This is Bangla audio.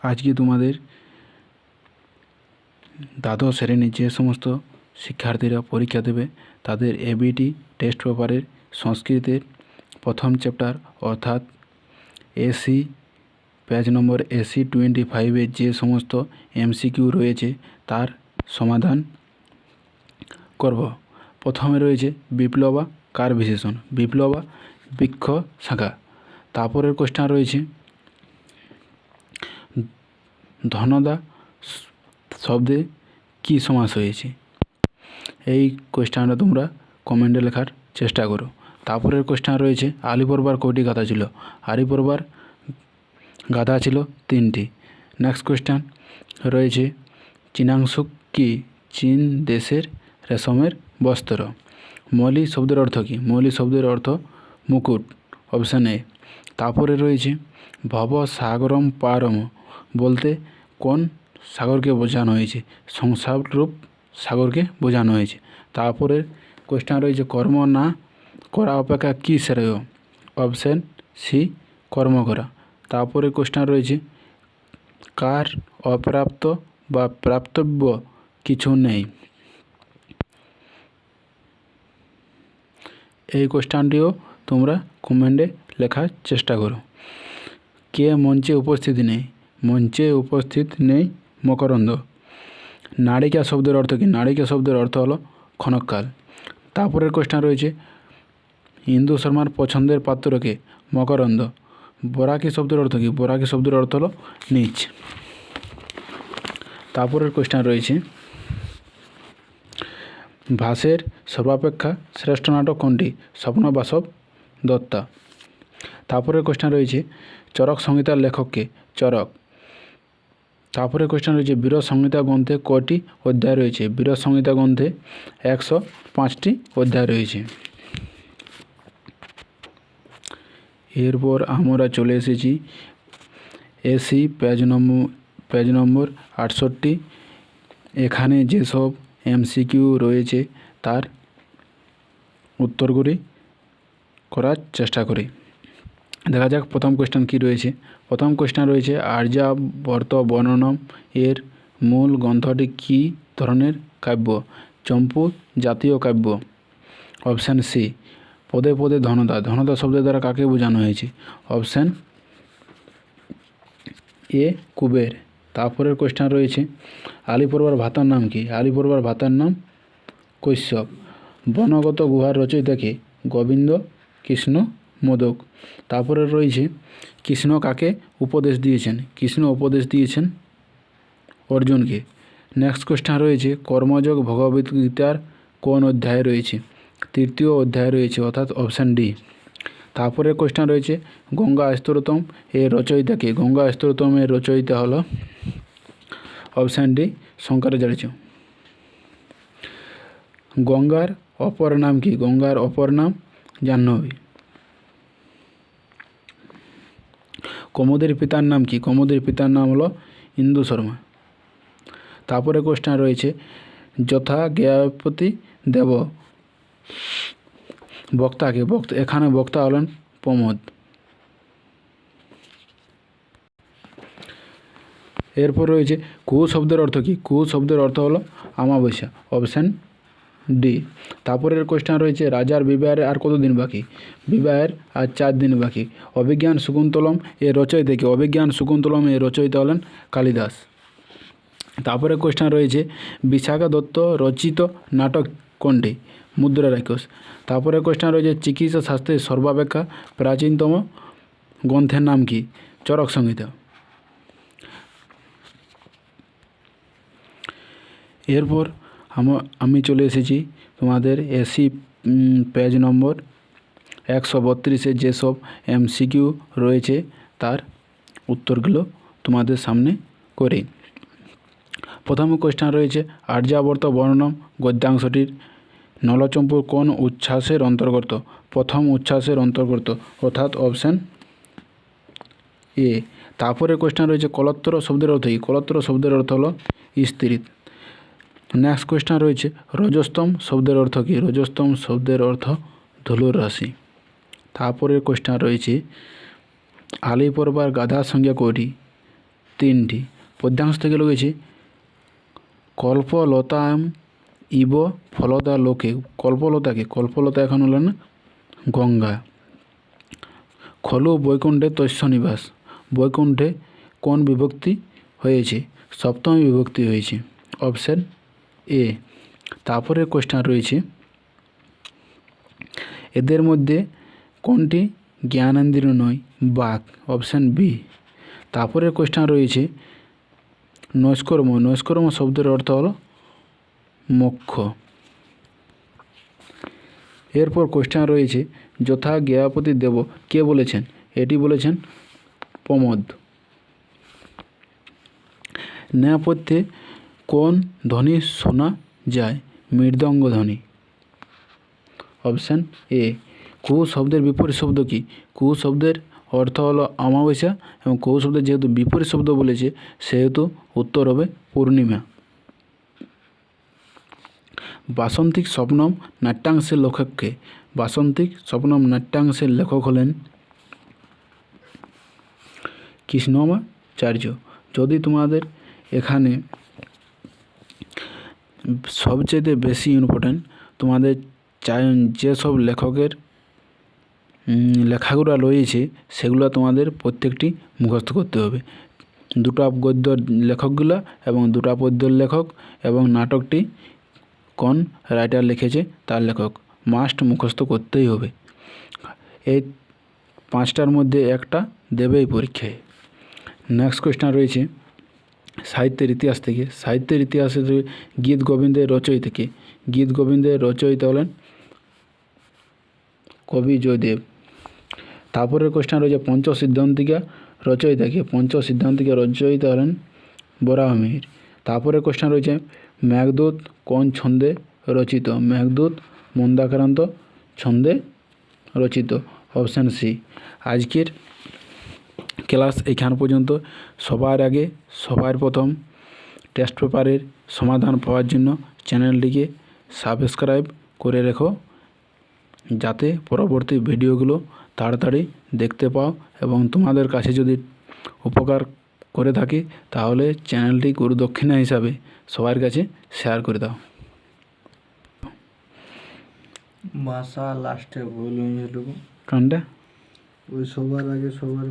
আজকে তোমাদের দ্বাদশ শ্রেণীর যে সমস্ত শিক্ষার্থীরা পরীক্ষা দেবে তাদের এবিটি টেস্ট পেপারের সংস্কৃতের প্রথম চ্যাপ্টার অর্থাৎ এসি পেজ নম্বর এসি 25-এ যে সমস্ত এমসিকিউ রয়েছে তার সমাধান করব। প্রথমে রয়েছে বিপ্লবা কার বিশেষণ, বিপ্লবা বৃক্ষ শাখা। তারপরের কোশ্চেন রয়েছে ধনদা শব্দে কি সমাস হয়েছে। এই কোশ্চেনটা তোমরা কমেন্টে লেখার চেষ্টা করো। তারপরের কোশ্চেন রয়েছে আলি পড়বার কয়টি গাথা ছিল, আলি পড়বার গাথা ছিল 3টি। নেক্সট কোশ্চেন রয়েছে চীনাংশুক কি, চীন দেশের রেশমের বস্ত্র। মৌলি শব্দের অর্থ কী, মৌলি শব্দের অর্থ মুকুট, অপশান এ। তারপরে রয়েছে ভব সাগরম পারম বলতে কোন সাগরকে বোঝানো হয়েছে, সংসাররূপ সাগরকে বোঝানো হয়েছে। তারপরে কোশ্চেন রয়েছে কর্ম না করা অপেক্ষা কী শ্রেয়, অপশান সি কর্ম করা। তারপরে কোশ্চেন রয়েছে কার অপ্রাপ্ত বা প্রাপ্তব্য কিছু নেই। এই কোশ্চেনটিও তোমরা কমেন্টে লেখার চেষ্টা করো। কে মঞ্চে উপস্থিত নেই, মঞ্চে উপস্থিত নেই মকরন্দ। নারিকা শব্দের অর্থ কী, নারিকা শব্দের অর্থ হলো ক্ষণকাল। তারপরের কোশ্চেন রয়েছে ইন্দু শর্মার পছন্দের পাত্রকে, মকরন্দ। বরাকি শব্দের অর্থ কী, বরাকি শব্দের অর্থ হলো নিচ। তারপরের কোশ্চেন রয়েছে ভাসের সর্বাপেক্ষা শ্রেষ্ঠ নাটক কোনটি, স্বপ্নবাসব দত্তা। তারপরের কোশ্চেন রয়েছে চরক সংহিতার লেখককে, চরক। তারপরে কোশ্চেন রয়েছে বীর সংহিতা গ্রন্থে কয়টি অধ্যায় রয়েছে, বীর সংহিতা গ্রন্থে 105টি অধ্যায় রয়েছে। এরপর আমরা চলে এসেছি এসি পেজ নম্বর 68। এখানে যেসব এমসিকিউ রয়েছে তার উত্তরগুলি করার চেষ্টা করি। দেখা যাক প্রথম কোশ্চেন কী রয়েছে। প্রথম কোশ্চেন রয়েছে আর্যাবর্ত বর্ণনম এর মূল গ্রন্থটি কী ধরনের কাব্য, চম্পু জাতীয় কাব্য। অপশান সি পদে পদে ধনদা, ধনদা শব্দের দ্বারা কাকে বোঝানো হয়েছে, অপশান এ কুবের। তারপরের কোশ্চেন রয়েছে আলি পড়বার ভাতার নাম কি, আলি পড়বার ভাতার নাম কৈশ্যপ। বনগত গুহার রচয়িতাকে, গোবিন্দ কৃষ্ণ মোদক। তারপরে রয়েছে কৃষ্ণ কাকে উপদেশ দিয়েছেন, কৃষ্ণ উপদেশ দিয়েছেন অর্জুনকে। নেক্সট কোশ্চেন রয়েছে কর্মযোগ ভগবদ্গীতার কোন অধ্যায়ে রয়েছে, 3য় অধ্যায়ে রয়েছে অর্থাৎ অপশান ডি। তারপরে কোশ্চেন রয়েছে গঙ্গা স্তোত্রম এর রচয়িতাকে, গঙ্গা স্তোত্রম এর রচয়িতা হলো অপশান ডি শঙ্করাচার্য। গঙ্গার অপর নাম কি, গঙ্গার অপর নাম জাহ্নবী। কুমুদের পিতার নাম কি, কুমুদের পিতার নাম হলো ইন্দু শর্মা। তারপরে কোশ্চেন রয়েছে যথা জ্ঞাপতি দেব বক্তাকে, এখানে বক্তা হলেন প্রমোদ। এরপর রয়েছে কু শব্দের অর্থ কী, কু শব্দের অর্থ হলো অমাবস্যা, অপশান ডি। তারপরের কোশ্চেন রয়েছে রাজার বিবাহের আর কত দিন বাকি, বিবাহের আর 4 দিন বাকি। অভিজ্ঞান শকুন্তলম এর রচয়িতা কি, অভিজ্ঞান শকুন্তলম এর রচয়িতা হলেন কালিদাস। তারপরে কোশ্চেন রয়েছে বিশাখা দত্ত রচিত নাটক কোনটি, মুদ্রা রাক্ষস। তারপরে কোশ্চেন রয়েছে চিকিৎসা শাস্ত্রের সর্বাপেক্ষা প্রাচীনতম গ্রন্থের নাম কি, চরক সংহিতা। এরপর আমি চলে এসেছি তোমাদের এসি পেজ নম্বর 132-এ যেসব এমসিকিউ রয়েছে তার উত্তরগুলো তোমাদের সামনে করি। প্রথম কোশ্চেন রয়েছে আর্যাবর্ত বর্ণনম গদ্যাংশটির নলচম্পুর কোন উচ্ছ্বাসের অন্তর্গত, প্রথম উচ্ছ্বাসের অন্তর্গত অর্থাৎ অপশান এ। তারপরে কোশ্চেন রয়েছে কলত্তর শব্দের অর্থ কী, কলত্তর শব্দের অর্থ হলো স্ত্রী। নেক্সট কোশ্চেন রয়েছে রজস্তম শব্দের অর্থ কী, রজস্তম শব্দের অর্থ ধুলোর রাশি। তারপরে কোশ্চেন রয়েছে আলি পড়বার গাধার সংখ্যা কয়টি, 3টি। পদ্যাংশ থেকে রয়েছে কল্পলতাম ইব ফলদা লোকে। কল্পলতা এখন হলো না গঙ্গা। খলু বৈকুণ্ঠে তস্য নিবাস। বৈকুণ্ঠে কোন বিভক্তি হয়েছে? সপ্তমী বিভক্তি হয়েছে, অপশান এ। তারপরে কোশ্চেন রয়েছে এদের মধ্যে কোনটি জ্ঞানেন্দ্রিয় নয়? বাক, অপশান বি। তারপরে কোশ্চেন রয়েছে নৈষ্কর্ম শব্দের অর্থ হলো মোক্ষ। এরপর কোশ্চেন রয়েছে যথা জ্ঞাপতি দেব কে বলেছেন? এটি বলেছেন প্রমোদ। নেপথ্যে কোন ধ্বনি শোনা যায়? মৃদঙ্গ ধ্বনি, অপশান এ। কুহু শব্দের বিপরীত শব্দ কি? কুহু শব্দের অর্থ হলো অমাবস্যা এবং কুহু শব্দের যেহেতু বিপরীত শব্দ বলেছে সেহেতু উত্তর হবে পূর্ণিমা। বাসন্তিক স্বপ্নম নাট্যাংশের লেখককে? বাসন্তিক স্বপ্নম নাট্যাংশের লেখক হলেন কৃষ্ণমাচার্য। যদি তোমাদের এখানে সবচেয়ে বেশি ইম্পর্ট্যান্ট তোমাদের যেসব লেখকের লেখাগুলো রয়েছে সেগুলো তোমাদের প্রত্যেকটি মুখস্থ করতে হবে। দুটো গদ্যর লেখকগুলো এবং দুটো পদ্যের লেখক এবং নাটকটি কোন রাইটার লিখেছে তার লেখক মাস্ট মুখস্থ করতেই হবে। এই 5টার মধ্যে একটা দেবেই পরীক্ষায়। নেক্সট কোয়েশ্চেন রয়েছে সাহিত্যের ইতিহাস থেকে। সাহিত্যের ইতিহাসে গীত গোবিন্দের রচয়িতা কে? গীত গোবিন্দের রচয়িতা হলেন কবি জয়দেব। তারপরে কোশ্চেন রয়েছে পঞ্চসিদ্ধান্তিকা রচয়িতা কে? পঞ্চসিদ্ধান্তিকা রচয়িতা হলেন বরাহমিহির। তারপরে কোশ্চেন রয়েছে মেঘদূত কোন ছন্দে রচিত? মেঘদূত মন্দাক্রান্ত ছন্দে রচিত, অপশান সি। আজকের ক্লাস এখান পর্যন্ত। সবার আগে সবার প্রথম টেস্ট পেপারের সমাধান পাওয়ার জন্য চ্যানেলটিকে সাবস্ক্রাইব করে রেখো যাতে পরবর্তী ভিডিওগুলো তাড়াতাড়ি দেখতে পাও এবং তোমাদের কাছে যদি উপকার করে থাকি তাহলে চ্যানেলটি গুরুদক্ষিণা হিসাবে সবার কাছে শেয়ার করে দাও। ভাষা লাস্টে ভুল হয়েছিল কোনটা? ওই সবার আগে সবার